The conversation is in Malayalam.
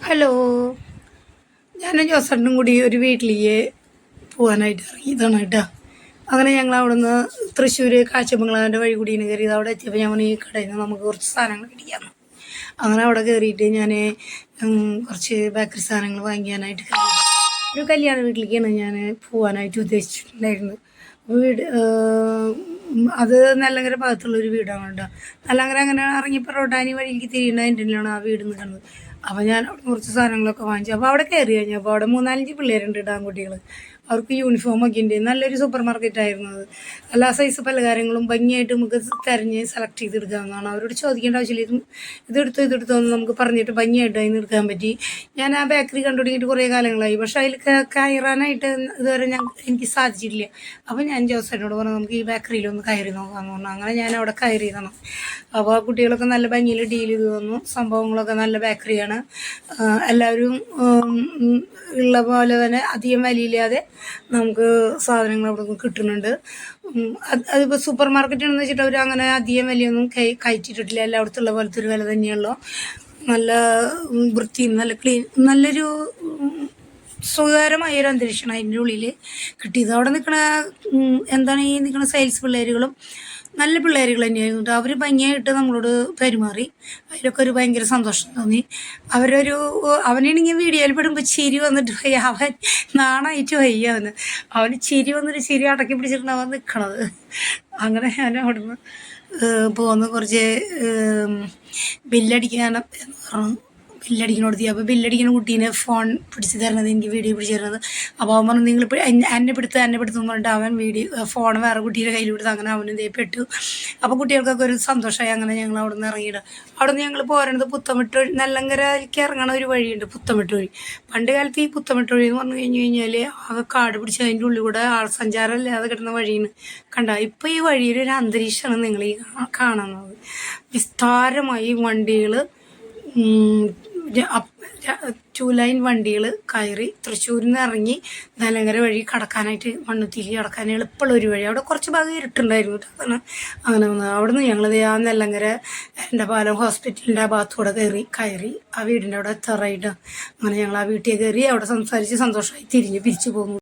ഹലോ, ഞാനും ജോസേട്ടനും കൂടി ഒരു വീട്ടിലേക്ക് പോകാനായിട്ട് ഇറങ്ങിയതാണ് കേട്ടോ. അങ്ങനെ ഞങ്ങൾ അവിടെ നിന്ന് തൃശ്ശൂർ കാഴ്ചബംഗ്ലാവിൻ്റെ വഴി കൂടി കയറി. അവിടെ എത്തിയപ്പോൾ ഞാൻ ഈ കടയിൽ നിന്ന് നമുക്ക് കുറച്ച് സാധനങ്ങൾ മേടിക്കാമെന്ന്. അങ്ങനെ അവിടെ കയറിയിട്ട് ഞാൻ കുറച്ച് ബേക്കറി സാധനങ്ങൾ വാങ്ങിക്കാനായിട്ട് കയറി. ഒരു കല്യാണ വീട്ടിലേക്കാണ് ഞാൻ പോകാനായിട്ട് ഉദ്ദേശിച്ചിട്ടുണ്ടായിരുന്നത്. വീട് അത് നെല്ലങ്കര ഭാഗത്തുള്ളൊരു വീടാണ് കേട്ടോ. നെല്ലങ്കര അങ്ങനെ ഇറങ്ങിയപ്പോൾ റോഡാനി വഴിയിലേക്ക് തിരിയുന്നതിൻ്റെയാണ് ആ വീട് നിൽക്കുന്നത്. അപ്പോൾ ഞാൻ അവിടെ കുറച്ച് സാധനങ്ങളൊക്കെ വാങ്ങിച്ചു. അപ്പോൾ അവിടെ കയറി കഴിഞ്ഞപ്പോൾ അവിടെ 3-4 പിള്ളേരുണ്ട്, ആൺകുട്ടികൾ. അവർക്ക് യൂണിഫോമൊക്കെ ഉണ്ട്. നല്ലൊരു സൂപ്പർ മാർക്കറ്റായിരുന്നു അത്. എല്ലാ സൈസ് പലഹാരങ്ങളും ഭംഗിയായിട്ട് നമുക്ക് തിരഞ്ഞ് സെലക്ട് ചെയ്തെടുക്കാവുന്നതാണ്. അവരോട് ചോദിക്കേണ്ട ആവശ്യമില്ല. ഇതെടുത്തോന്ന് നമുക്ക് പറഞ്ഞിട്ട് ഭംഗിയായിട്ട് അതിന് എടുക്കാൻ പറ്റി. ഞാൻ ആ ബേക്കറി കണ്ടുപിടിക്കിട്ട് കുറേ കാലങ്ങളായി. പക്ഷേ അതിൽ കയറാനായിട്ട് ഇതുവരെ എനിക്ക് സാധിച്ചിട്ടില്ല. അപ്പോൾ ഞാൻ ജോസേട്ടനോട് പറഞ്ഞു നമുക്ക് ഈ ബേക്കറിയിലൊന്ന് കയറി നോക്കാമെന്ന് പറഞ്ഞു. അങ്ങനെ ഞാൻ അവിടെ കയറിയതാണ്. അപ്പോൾ ആ കുട്ടികളൊക്കെ നല്ല ഭംഗിയിൽ ഡീൽ ചെയ്ത് തന്നു. സംഭവങ്ങളൊക്കെ നല്ല ബേക്കറിയാണ്. എല്ലാവരും ഉള്ള പോലെ തന്നെ അധികം വിലയില്ലാതെ നമുക്ക് സാധനങ്ങൾ അവിടെ നിന്ന് കിട്ടുന്നുണ്ട്. അതിപ്പോൾ സൂപ്പർ മാർക്കറ്റാണെന്ന് വെച്ചിട്ട് അവർ അങ്ങനെ അധികം വിലയൊന്നും കയറ്റിയിട്ടില്ല. എല്ലായിടത്തും ഉള്ള പോലത്തെ ഒരു വില തന്നെയുള്ളൂ. നല്ല വൃത്തിയും നല്ല ക്ലീൻ, നല്ലൊരു സുഖകരമായൊരു അന്തരീക്ഷമാണ് അതിൻ്റെ ഉള്ളിൽ കിട്ടിയത്. അവിടെ നിൽക്കണ എന്താണ് ഈ നിൽക്കുന്ന സെയിൽസ് പിള്ളേരുകളും നല്ല പിള്ളേരുകൾ തന്നെയായിരുന്നു. അവർ ഭംഗിയായിട്ട് നമ്മളോട് പെരുമാറി. അതിലൊക്കെ ഒരു ഭയങ്കര സന്തോഷം തോന്നി. അവനാണെങ്കിൽ വീഡിയോയിൽ പെടുമ്പോൾ ചിരി വന്നിട്ട് പോയി, അവൻ നാണായിട്ട് വയ്യ. അവന് ചിരി വന്നിട്ട് ചിരി അടക്കി പിടിച്ചിട്ടാണ് അവൻ നിൽക്കണത്. അങ്ങനെ ഞാൻ അവിടുന്ന് പോന്ന് കുറച്ച് ബില്ലടിക്കാനും എന്ന് പറഞ്ഞു. ബില്ലടിക്കണോടത്തി. അപ്പോൾ ബില്ലടിക്കുന്ന കുട്ടീനെ ഫോൺ പിടിച്ച് തരണത്, എനിക്ക് വീഡിയോ പിടിച്ച് തരുന്നത്. അപ്പോൾ അവൻ പറഞ്ഞു നിങ്ങൾ എന്നെ പിടുത്തെന്ന് പറഞ്ഞിട്ട് അവൻ ഫോൺ വേറെ കുട്ടീൻ്റെ കയ്യിൽ കൊടുത്ത് അങ്ങനെ അവനും ഇതേ പെട്ടു. അപ്പോൾ കുട്ടികൾക്കൊക്കെ ഒരു സന്തോഷമായി. അങ്ങനെ ഞങ്ങൾ അവിടെ നിന്ന് ഇറങ്ങിയിട്ട് അവിടെ നിന്ന് ഞങ്ങൾ പോരുന്നത് പുത്തമിട്ട് വഴി, നെല്ലങ്കരയ്ക്ക് ഇറങ്ങണ ഒരു വഴിയുണ്ട്, പുത്തമിട്ട് വഴി. പണ്ട് കാലത്ത് ഈ പുത്തമിട്ട് വഴി എന്ന് പറഞ്ഞു കഴിഞ്ഞാൽ ആകെ കാട് പിടിച്ച് അതിൻ്റെ ഉള്ളിൽ കൂടെ ആൾ സഞ്ചാരമില്ലാതെ കിടന്ന വഴിയാണ് കണ്ട. ഇപ്പോൾ ഈ വഴിയിലൊരു അന്തരീക്ഷമാണ് നിങ്ങൾ ഈ കാണുന്നത്. വിസ്താരമായി വണ്ടികൾ, 2 ലൈൻ വണ്ടികൾ കയറി തൃശ്ശൂരിൽ നിന്ന് ഇറങ്ങി നെല്ലങ്കര വഴി കടക്കാനായിട്ട് മണ്ണുത്തിരി കടക്കാൻ എളുപ്പമുള്ള ഒരു വഴി. അവിടെ കുറച്ച് ഭാഗം ഇരുട്ടുണ്ടായിരുന്നു. അതാണ് അങ്ങനെ വന്നത്. അവിടെ നിന്ന് ഞങ്ങൾ ആ നെല്ലങ്കര എൻ്റെ പാലം ഹോസ്പിറ്റലിൻ്റെ ആ ഭാഗത്തൂടെ കയറി ആ വീടിൻ്റെ അവിടെ എത്താറായിട്ട് അങ്ങനെ ഞങ്ങൾ ആ വീട്ടിൽ കയറി അവിടെ സംസാരിച്ച് സന്തോഷമായി പിരിച്ചു പോകുന്നു.